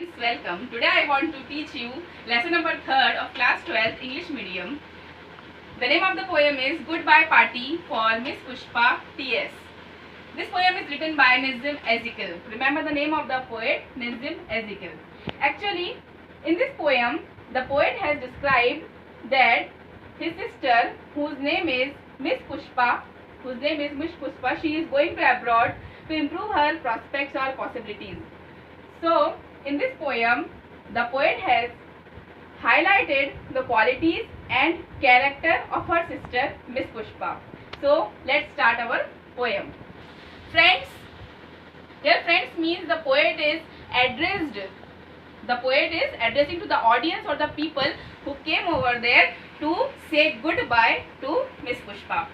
students, welcome. Today I want to teach you lesson number 3rd of class 12th English medium. The name of the poem is Goodbye Party for Miss Pushpa T.S. This poem is written by Nazim Ezekiel. Remember the name of the poet, Nazim Ezekiel. Actually, in this poem, the poet has described that his sister, whose name is Miss Pushpa, she is going to abroad to improve her prospects or possibilities. So, in this poem, the poet has highlighted the qualities and character of her sister, Miss Pushpa. So, let's start our poem. Friends, here friends means the poet is addressing to the audience or the people who came over there to say goodbye to Miss Pushpa.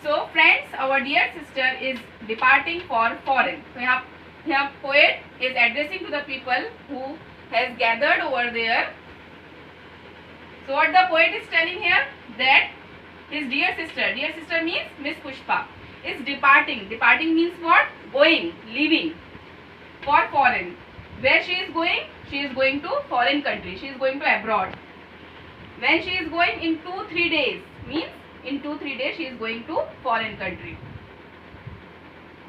So, friends, our dear sister is departing for foreign. So, here poet is addressing to the people who has gathered over there. So what the poet is telling here, that his dear sister means Miss Pushpa, is departing. Departing means what? Going, leaving for foreign. Where she is going? She is going to foreign country. She is going to abroad. When she is going in 2-3 days, means in 2-3 days she is going to foreign country.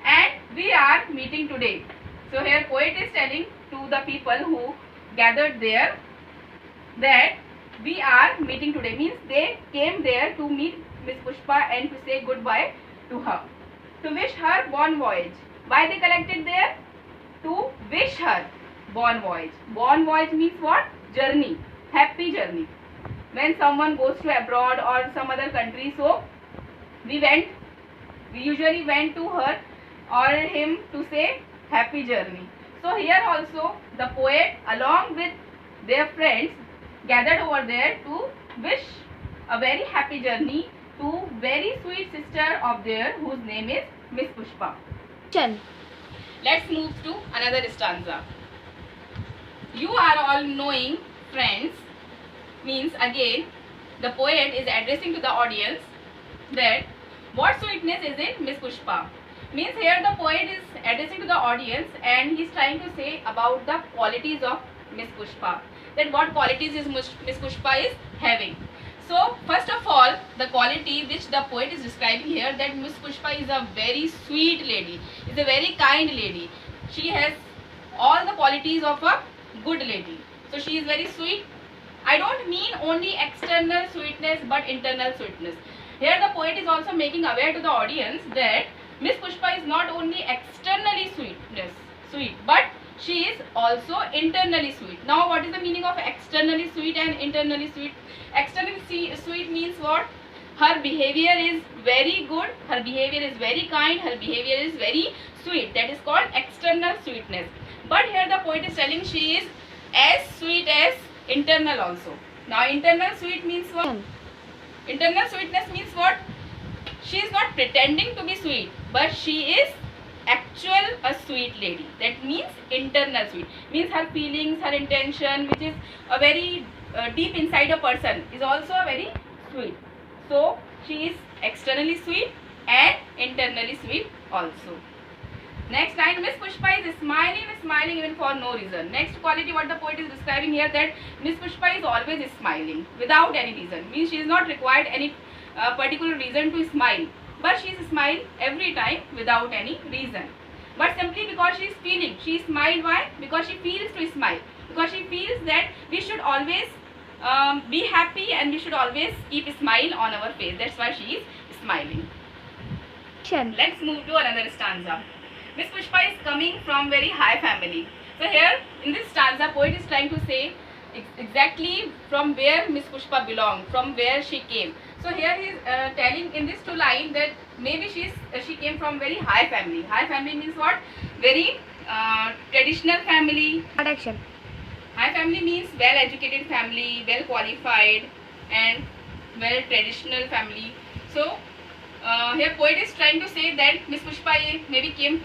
And we are meeting today. So here poet is telling to the people who gathered there that we are meeting today, means they came there to meet Miss Pushpa and to say goodbye to her, to wish her bon voyage. Why they collected there? To wish her bon voyage. Bon voyage means what? Journey, happy journey. When someone goes to abroad or some other country, so we usually went to her or him to say happy journey. So here also the poet along with their friends gathered over there to wish a very happy journey to very sweet sister of theirs whose name is Miss Pushpa. Let's move to another stanza. You are all knowing, friends, means again the poet is addressing to the audience that what sweetness is in Miss Pushpa. Means here the poet is addressing to the audience and he is trying to say about the qualities of Miss Pushpa. Then what qualities is Miss Pushpa is having. So first of all, the quality which the poet is describing here, that Miss Pushpa is a very sweet lady, is a very kind lady. She has all the qualities of a good lady. So she is very sweet. I don't mean only external sweetness but internal sweetness. Here the poet is also making aware to the audience that Miss Pushpa is not only externally sweet, but she is also internally sweet. Now what is the meaning of externally sweet and internally sweet? Externally sweet means what? Her behavior is very good, her behavior is very kind, her behavior is very sweet. That is called external sweetness. But here the poet is telling she is as sweet as internal also. Now internal sweet means what? Internal sweetness means what? She is not pretending to be sweet, but she is actual a sweet lady. That means internal sweet. Means her feelings, her intention, which is a very deep inside a person, is also very sweet. So she is externally sweet and internally sweet also. Next line, Miss Pushpa is smiling even for no reason. Next quality what the poet is describing here, that Miss Pushpa is always smiling without any reason. Means she is not required any particular reason to smile, but she is smile every time without any reason, but simply because she is feeling. She smile. Why? Because she feels to smile, because she feels that we should always be happy and we should always keep a smile on our face. That's why she is smiling. Let's move to another stanza. Miss Pushpa is coming from very high family. So here in this stanza poet is trying to say exactly from where Miss Pushpa belonged, from where she came. So here he is telling in this 2 lines that maybe she came from very high family. High family means what? Very traditional family. High family means well educated family, well qualified and well traditional family. So here poet is trying to say that Miss Pushpa maybe came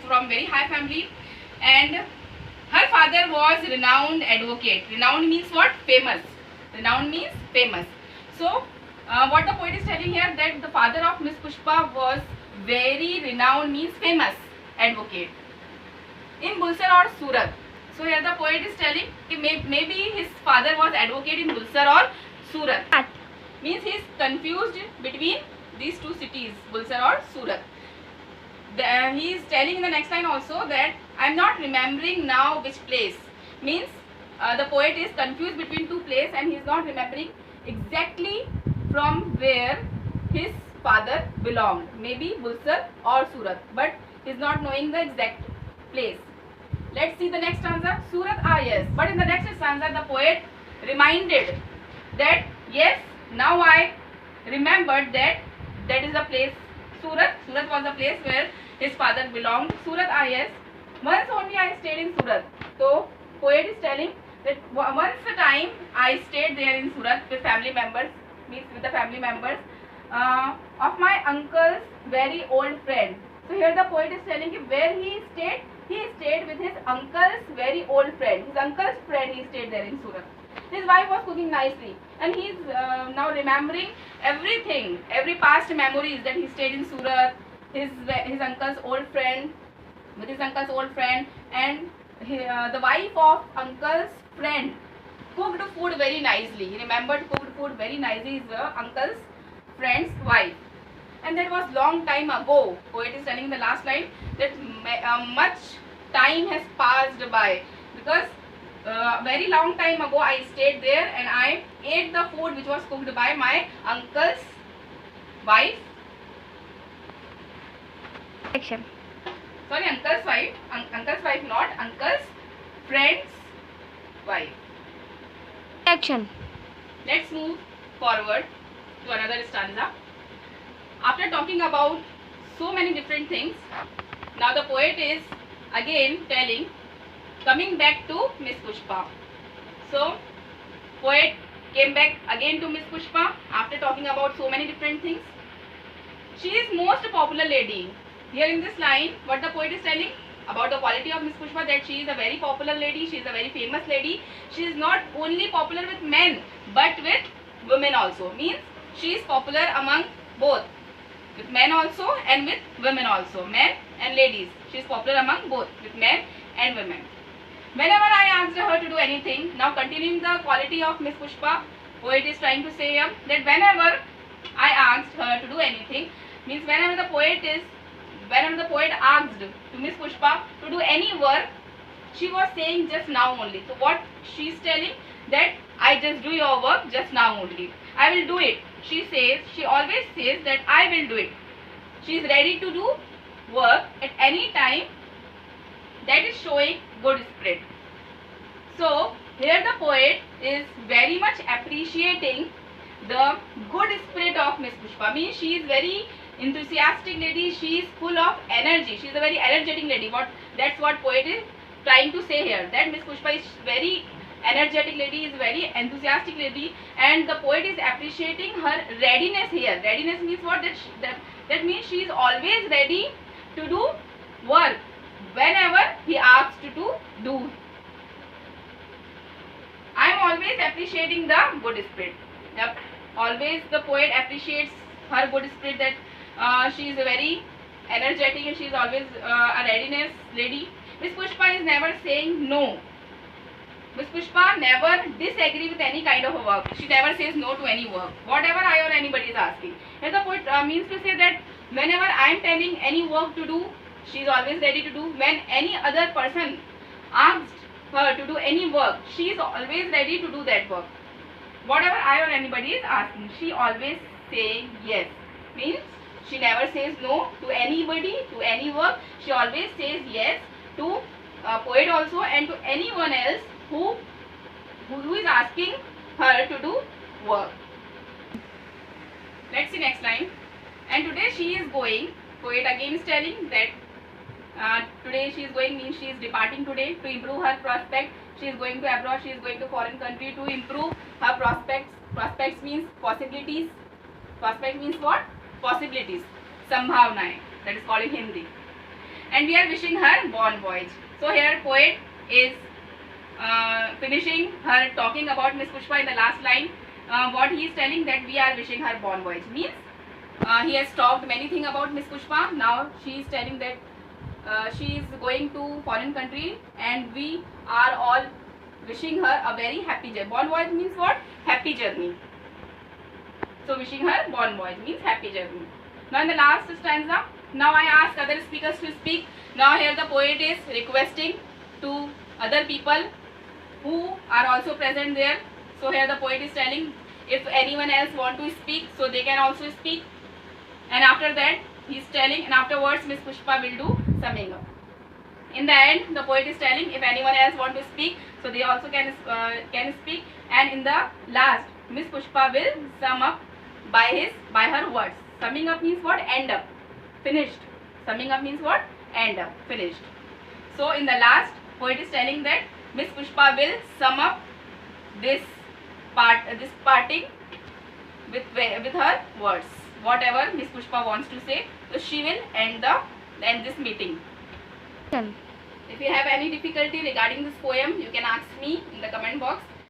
from very high family and her father was renowned advocate. Renowned means what? Famous. Renowned means famous. So what the poet is telling here, that the father of Miss Pushpa was very renowned, means famous advocate in Bulsar or Surat. So here the poet is telling maybe his father was advocate in Bulsar or Surat. Means he is confused between these two cities, Bulsar or Surat. He is telling in the next line also that I am not remembering now which place. Means the poet is confused between two places and he is not remembering exactly from where his father belonged. Maybe Bulsar or Surat, but he is not knowing the exact place. Let's see the next stanza. Surat, yes. But in the next stanza, the poet reminded that yes, now I remembered that is the place Surat. Surat was the place where his father belonged. Surat, yes. Once only I stayed in Surat. So poet is telling that once a time I stayed there in Surat with family members, means with the family members of my uncle's very old friend. So here the poet is telling you where he stayed with his uncle's very old friend. His uncle's friend, he stayed there in Surat. His wife was cooking nicely and he is now remembering everything, every past memories that he stayed in Surat, his uncle's old friend, with his uncle's old friend, and the wife of uncle's friend cooked food very nicely. He remembered cooked food very nicely, his uncle's friend's wife. And that was long time ago. Poet is telling in the last line that much time has passed by, because very long time ago I stayed there and I ate the food which was cooked by my uncle's wife. Action. Sorry, uncle's wife. Uncle's wife, not uncle's friend's wife. Action. Let's move forward to another stanza. After talking about so many different things, now the poet is again telling, coming back to Miss Pushpa. So poet came back again to Miss Pushpa after talking about so many different things. She is most popular lady. Here in this line, what the poet is telling about the quality of Miss Pushpa, that she is a very popular lady, she is a very famous lady. She is not only popular with men but with women also. Means she is popular among both, with men also and with women also, men and ladies. She is popular among both, with men and women. Whenever I asked her to do anything, now continuing the quality of Miss Pushpa, poet is trying to say here that whenever I asked her to do anything, means whenever the poet asked to Miss Pushpa to do any work, she was saying just now only. So what she is telling, that I just do your work just now only. I will do it. She always says that I will do it. She is ready to do work at any time. That is showing good spirit. So here the poet is very much appreciating the good spirit of Miss Pushpa. Means she is very enthusiastic lady. She is full of energy. She is a very energetic lady. That's what poet is trying to say here. That Miss Pushpa is very energetic lady, is very enthusiastic lady, and the poet is appreciating her readiness here. Readiness means what? That means she is always ready to do work whenever he asks to do. I am always appreciating the good spirit. Yep. Always the poet appreciates her good spirit, that she is a very energetic and she is always a readiness lady. Miss Pushpa is never saying no. Miss Pushpa never disagree with any kind of a work. She never says no to any work, whatever I or anybody is asking. Here the poet means to say that whenever I am telling any work to do, she is always ready to do. When any other person asks her to do any work, she is always ready to do that work. Whatever I or anybody is asking, she always say yes. Means she never says no to anybody, to any work. She always says yes to poet also and to anyone else who is asking her to do work. Let's see next line. And today she is going, poet again is telling that today she is going means she is departing today to improve her prospect. She is going to abroad, she is going to foreign country to improve her prospects. Prospects means possibilities. Prospect means what? Possibilities. Sambhavnaएं, that is called in Hindi. And we are wishing her bon voyage. So here poet is finishing her talking about Miss Pushpa in the last line. What he is telling, that we are wishing her bon voyage, means he has talked many things about Miss Pushpa. Now she is telling that she is going to foreign country and we are all wishing her a very happy journey. Bon voyage means what? Happy journey. So wishing her bon voyage means happy journey. Now in the last stanza, now I ask other speakers to speak. Now here the poet is requesting to other people who are also present there. So here the poet is telling if anyone else want to speak, so they can also speak. And after that he is telling, and afterwards Miss Pushpa will do summing up. In the end, the poet is telling if anyone else want to speak, so they also can speak. And in the last, Miss Pushpa will sum up by her words. Summing up means what? End up, finished. Summing up means what? End up, finished. So in the last, poet is telling that Miss Pushpa will sum up this parting with her words. Whatever Miss Pushpa wants to say, so she will end this meeting. Action. If you have any difficulty regarding this poem, you can ask me in the comment box.